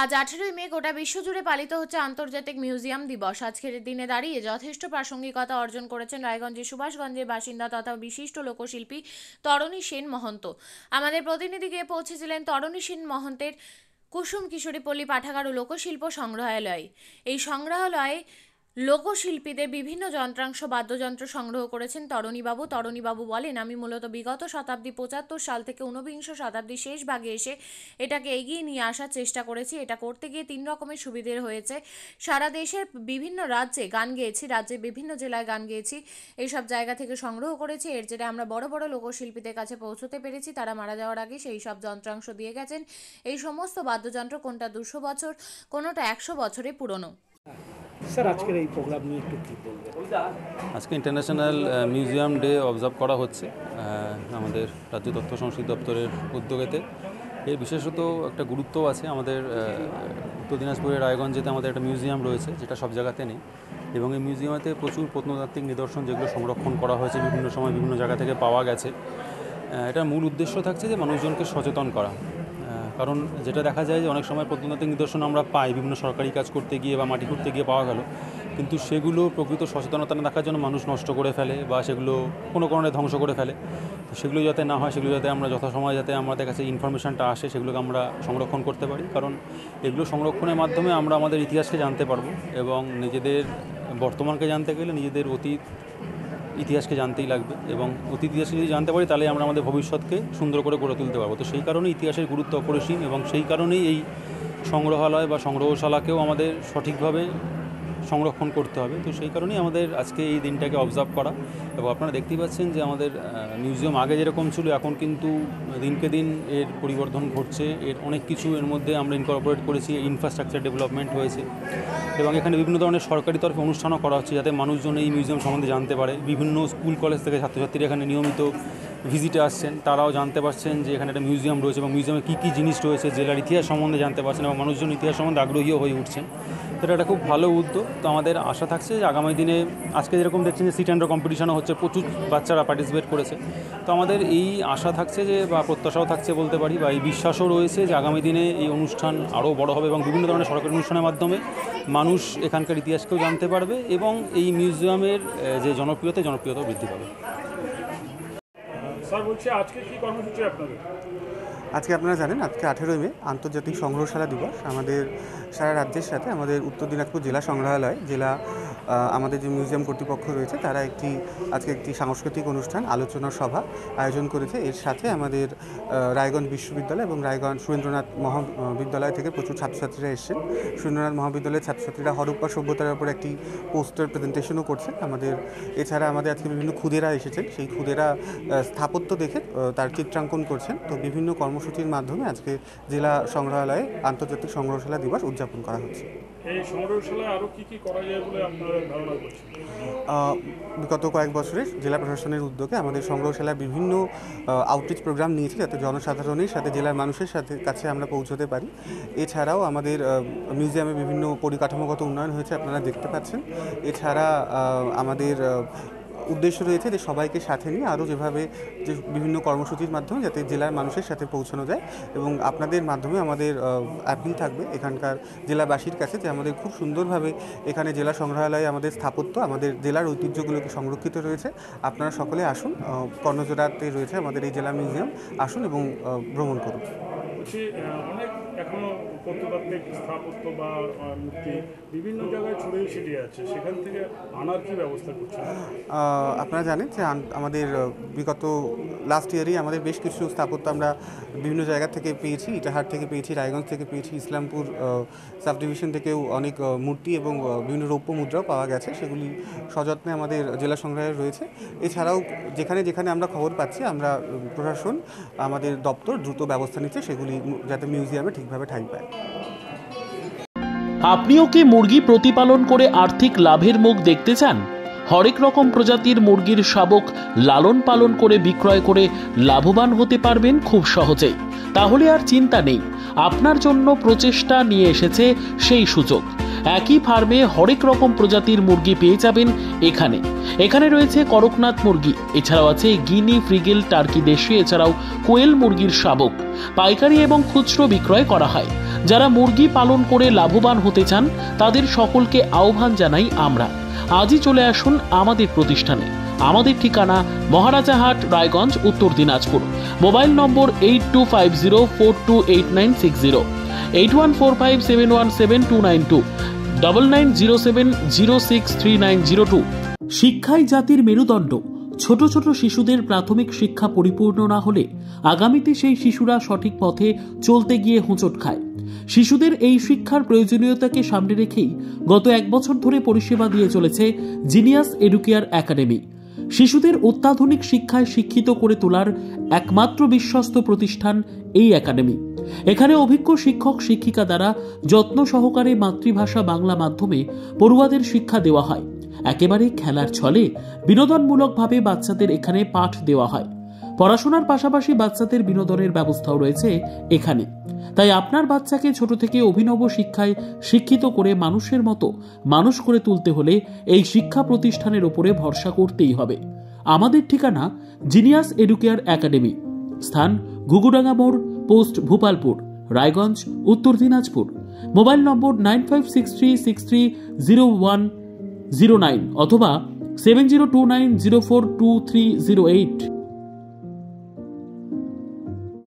আজ 18 মে গোটা বিশ্বজুড়ে পালিত হচ্ছে আন্তর্জাতিক মিউজিয়াম দিবস। আজকের দিনে দাঁড়িয়ে যথেষ্ট প্রাসঙ্গিকতা অর্জন করেছেন রায়গঞ্জের সুভাষগঞ্জের বাসিন্দা তথা বিশিষ্ট লোকশিল্পী তরণী সেন মহন্ত। আমাদের প্রতিনিধি গিয়ে পৌঁছেছিলেন তরণী সেন মহন্তের কুসুম কিশোরী পল্লী পাঠাগার ও লোকশিল্প সংগ্রহালয়। এই সংগ্রহালয়ে লোকশিল্পীদের বিভিন্ন যন্ত্রাংশ বাদ্যযন্ত্র সংগ্রহ করেছেন তরণীবাবু বলেন, আমি মূলত বিগত শতাব্দী 75 সাল থেকে ঊনবিংশ শতাব্দীর শেষ ভাগে এসে এটাকে এগিয়ে নিয়ে আসার চেষ্টা করেছি। এটা করতে গিয়ে 3 রকমের সুবিধে হয়েছে। সারা দেশের বিভিন্ন রাজ্যে গান গেয়েছি, রাজ্যের বিভিন্ন জেলায় গান গেয়েছি, এইসব জায়গা থেকে সংগ্রহ করেছি। এর জেরে আমরা বড় বড় লোকশিল্পীদের কাছে পৌঁছতে পেরেছি। তারা মারা যাওয়ার আগে সেই সব যন্ত্রাংশ দিয়ে গেছেন। এই সমস্ত বাদ্যযন্ত্র কোনটা 200 বছর, কোনোটা 100 বছরের পুরনো। স্যার, আজকের এই প্রোগ্রাম নিয়ে একটু কী বলবেন? আজকে ইন্টারন্যাশনাল মিউজিয়াম ডে অবজার্ভ করা হচ্ছে আমাদের রাজ্য তথ্য সংস্কৃতি দপ্তরের উদ্যোগেতে। এর বিশেষত একটা গুরুত্ব আছে। আমাদের উত্তর দিনাজপুরের রায়গঞ্জেতে আমাদের একটা মিউজিয়াম রয়েছে, যেটা সব জায়গাতে নেই, এবং এই মিউজিয়ামেতে প্রচুর প্রত্নতাত্ত্বিক নিদর্শন যেগুলো সংরক্ষণ করা হয়েছে বিভিন্ন সময় বিভিন্ন জায়গা থেকে পাওয়া গেছে। এটার মূল উদ্দেশ্য থাকছে যে মানুষজনকে সচেতন করা। কারণ যেটা দেখা যায় যে অনেক সময় প্রত্নতাত্ত্বিক নিদর্শন আমরা পাই বিভিন্ন সরকারি কাজ করতে গিয়ে বা মাটি খুঁড়তে গিয়ে পাওয়া গেল, কিন্তু সেগুলো প্রকৃত সচেতনতা না থাকার জন্য মানুষ নষ্ট করে ফেলে বা সেগুলো কোনো কারণে ধ্বংস করে ফেলে। তো সেগুলো যাতে না হয়, সেগুলো যাতে আমরা যথাসময়ে যাতে আমাদের কাছে ইনফরমেশনটা আসে, সেগুলোকে আমরা সংরক্ষণ করতে পারি। কারণ এগুলো সংরক্ষণের মাধ্যমে আমরা আমাদের ইতিহাসকে জানতে পারবো, এবং নিজেদের বর্তমানকে জানতে গেলে নিজেদের অতীত ইতিহাসকে জানতেই লাগবে, এবং অতীত ইতিহাসকে যদি জানতে পারি তাহলে আমরা আমাদের ভবিষ্যৎকে সুন্দর করে গড়ে তুলতে পারবো। তো সেই কারণেই ইতিহাসের গুরুত্ব অপরিসীম, এবং সেই কারণেই এই সংগ্রহালয় বা সংগ্রহশালাকেও আমাদের সঠিকভাবে সংরক্ষণ করতে হবে। তো সেই কারণেই আমাদের আজকে এই দিনটাকে অবজার্ভ করা। এবং আপনারা দেখতেই পাচ্ছেন যে আমাদের মিউজিয়াম আগে যেরকম ছিল এখন কিন্তু দিনকে দিন এর পরিবর্তন ঘটছে। এর অনেক কিছু এর মধ্যে আমরা ইনকর্পোরেট করেছি, ইনফ্রাস্ট্রাকচার ডেভেলপমেন্ট হয়েছে, এবং এখানে বিভিন্ন ধরনের সরকারি তরফে অনুষ্ঠানও করা হচ্ছে যাতে মানুষজন এই মিউজিয়াম সম্বন্ধে জানতে পারে। বিভিন্ন স্কুল কলেজ থেকে ছাত্রছাত্রীরা এখানে নিয়মিত ভিজিটে আসছেন, তারাও জানতে পারছেন যে এখানে একটা মিউজিয়াম রয়েছে এবং মিউজিয়ামে কী কী জিনিস রয়েছে, জেলার ইতিহাস সম্বন্ধে জানতে পারছেন, এবং মানুষজন ইতিহাস সম্বন্ধে আগ্রহীও হয়ে উঠছেন। এটা একটা খুব ভালো উদ্যোগ। তো আমাদের আশা থাকছে যে আগামী দিনে আজকে যেরকম দেখছেন যে সিট অ্যান্ড কম্পিটিশনও হচ্ছে, প্রচুর বাচ্চারা পার্টিসিপেট করেছে। তো আমাদের এই আশা থাকছে যে, বা প্রত্যাশাও থাকছে বলতে পারি, বা এই বিশ্বাসও রয়েছে যে আগামী দিনে এই অনুষ্ঠান আরও বড় হবে এবং বিভিন্ন ধরনের সরকারি অনুষ্ঠানের মাধ্যমে মানুষ এখানকার ইতিহাসকেও জানতে পারবে, এবং এই মিউজিয়ামের যে জনপ্রিয়তা বৃদ্ধি পাবে। স্যার বলছি, আজকে কি কর্মসূচি আপনাদের? আজকে আপনারা জানেন আজকে 18 মে আন্তর্জাতিক সংগ্রহশালা দিবস। আমাদের সারা রাজ্যের সাথে আমাদের উত্তর দিনাজপুর জেলা সংগ্রহালয় আমাদের যে মিউজিয়াম কর্তৃপক্ষ রয়েছে তারা আজকে একটি সাংস্কৃতিক অনুষ্ঠান আলোচনা সভা আয়োজন করেছে। এর সাথে আমাদের রায়গঞ্জ বিশ্ববিদ্যালয় এবং রায়গঞ্জ সুরেন্দ্রনাথ মহাবিদ্যালয় থেকে প্রচুর ছাত্রছাত্রীরা এসেছেন। সুরেন্দ্রনাথ মহাবিদ্যালয়ের ছাত্রছাত্রীরা হরপ্পা সভ্যতার উপর একটি পোস্টার প্রেজেন্টেশনও করছেন। এছাড়া আমাদের আজকে বিভিন্ন ক্ষুদেরা এসেছেন, সেই ক্ষুদেরা স্থাপত্য দেখে তার চিত্রাঙ্কন করছেন। তো বিভিন্ন কর্মসূচির মাধ্যমে আজকে জেলা সংগ্রহালয়ে আন্তর্জাতিক সংগ্রহশালা দিবস উদযাপন করা হচ্ছে। এই সংগ্রহশালায় আরও কী করা যায় বলে আপনারা ধারণা করছেন? বিগত কয়েক বছরে জেলা প্রশাসনের উদ্যোগে আমাদের সংগ্রহশালায় বিভিন্ন আউটরিচ প্রোগ্রাম নিয়েছি যাতে জনসাধারণের সাথে জেলার মানুষের কাছে আমরা পৌঁছতে পারি। এছাড়াও আমাদের মিউজিয়ামে বিভিন্ন পরিকাঠামোগত উন্নয়ন হয়েছে, আপনারা দেখতে পাচ্ছেন। এছাড়া আমাদের উদ্দেশ্য রয়েছে যে সবাইকে সাথে নিয়ে আরও যে বিভিন্ন কর্মসূচির মাধ্যমে যাতে জেলার মানুষের সাথে পৌঁছানো যায়, এবং আপনাদের মাধ্যমে আমাদের অ্যাপিল থাকবে এখানকার জেলাবাসীর কাছে যে আমাদের খুব সুন্দরভাবে এখানে জেলা সংগ্রহালয়ে আমাদের স্থাপত্য, আমাদের জেলার ঐতিহ্যগুলোকে সংরক্ষিত রয়েছে। আপনারা সকলে আসুন, কর্ণজোড়াতে রয়েছে আমাদের এই জেলা মিউজিয়াম, আসুন এবং ভ্রমণ করুন। অনেক এখনও প্রত্নতাত্ত্বিক স্থাপত্য বা মূর্তি বিভিন্ন জায়গায় ছড়িয়ে ছিটিয়ে আছে, সেখান থেকে আনার কি ব্যবস্থা করছে? আপনারা জানেন যে আমাদের বিগত লাস্ট ইয়ারই আমাদের বেশ কিছু স্থাপত্য আমরা বিভিন্ন জায়গা থেকে পেয়েছি। ইটাহার থেকে পেয়েছি, রায়গঞ্জ থেকে পেয়েছি, ইসলামপুর সাব ডিভিশন থেকেও অনেক মূর্তি এবং বিভিন্ন রৌপ্য মুদ্রাও পাওয়া গেছে। সেগুলি সযত্নে আমাদের জেলা সংগ্রহালয়ে রয়েছে। এছাড়াও যেখানে যেখানে আমরা খবর পাচ্ছি, আমরা প্রশাসন আমাদের দপ্তর দ্রুত ব্যবস্থা নিচ্ছে সেগুলি যাতে মিউজিয়ামে ঠিকভাবে ঠাঁই পায়। আপনিও কি মুরগি প্রতিপালন করে আর্থিক লাভের মুখ দেখতে চান? হরেক রকম প্রজাতির মুরগির শাবক লালন পালন করে বিক্রয় করে লাভবান হতে পারবেন খুব সহজেই। তাহলে আর চিন্তা নেই, আপনার জন্য প্রচেষ্টা নিয়ে এসেছে সেই সুযোগ। একই ফার্মে হরেক রকম প্রজাতির মুরগি পেয়ে যাবেন এখানে। এখানে রয়েছে করকনাথ মুরগি, এছাড়াও আছে গিনি, ফ্রিগেল, টার্কি দেশি, এছাড়াও কোয়েল মুরগির শাবক। পাইকারি এবং খুচরো বিক্রয় করা হয়। যারা মুরগি পালন করে লাভবান হতে চান তাদের সকলকে আহ্বান জানাই আমরা। আজই চলে আসুন আমাদের প্রতিষ্ঠানে। আমাদের ঠিকানা মহারাজাহাট, রায়গঞ্জ, উত্তর দিনাজপুর। মোবাইল নম্বর 8250428960, 8145717292, 9907063902। শিক্ষাই জাতির মেরুদণ্ড। ছোট ছোট শিশুদের প্রাথমিক শিক্ষা পরিপূর্ণ না হলে আগামীতে সেই শিশুরা সঠিক পথে চলতে গিয়ে হোঁচট খায়। শিশুদের এই শিক্ষার প্রয়োজনীয়তাকে সামনে রেখেই গত 1 বছর ধরে পরিষেবা দিয়ে চলেছে জিনিয়াস এডুকেয়ার একাডেমি। শিশুদের অত্যাধুনিক শিক্ষায় শিক্ষিত করে তোলার একমাত্র বিশ্বস্ত প্রতিষ্ঠান এই একাডেমি। এখানে অভিজ্ঞ শিক্ষক শিক্ষিকা দ্বারা যত্ন সহকারে মাতৃভাষা বাংলা মাধ্যমে পড়ুয়াদের শিক্ষা দেওয়া হয়। একেবারে খেলার ছলে বিনোদনমূলকভাবে বাচ্চাদের এখানে পাঠ দেওয়া হয়। পড়াশোনার পাশাপাশি বাচ্চাদের বিনোদনের ব্যবস্থাও রয়েছে এখানে। তাই আপনার বাচ্চাকে ছোট থেকে অভিনব শিক্ষায় শিক্ষিত করে মানুষের মতো মানুষ করে তুলতে হলে এই শিক্ষা প্রতিষ্ঠানের উপরে ভরসা করতেই হবে। আমাদের ঠিকানা জিনিয়াস এডুকেয়ার একাডেমি, স্থান ঘুঘুডাঙ্গা মোড়, পোস্ট ভূপালপুর, রায়গঞ্জ, উত্তর দিনাজপুর। মোবাইল নম্বর 9563630109 অথবা 7029042308।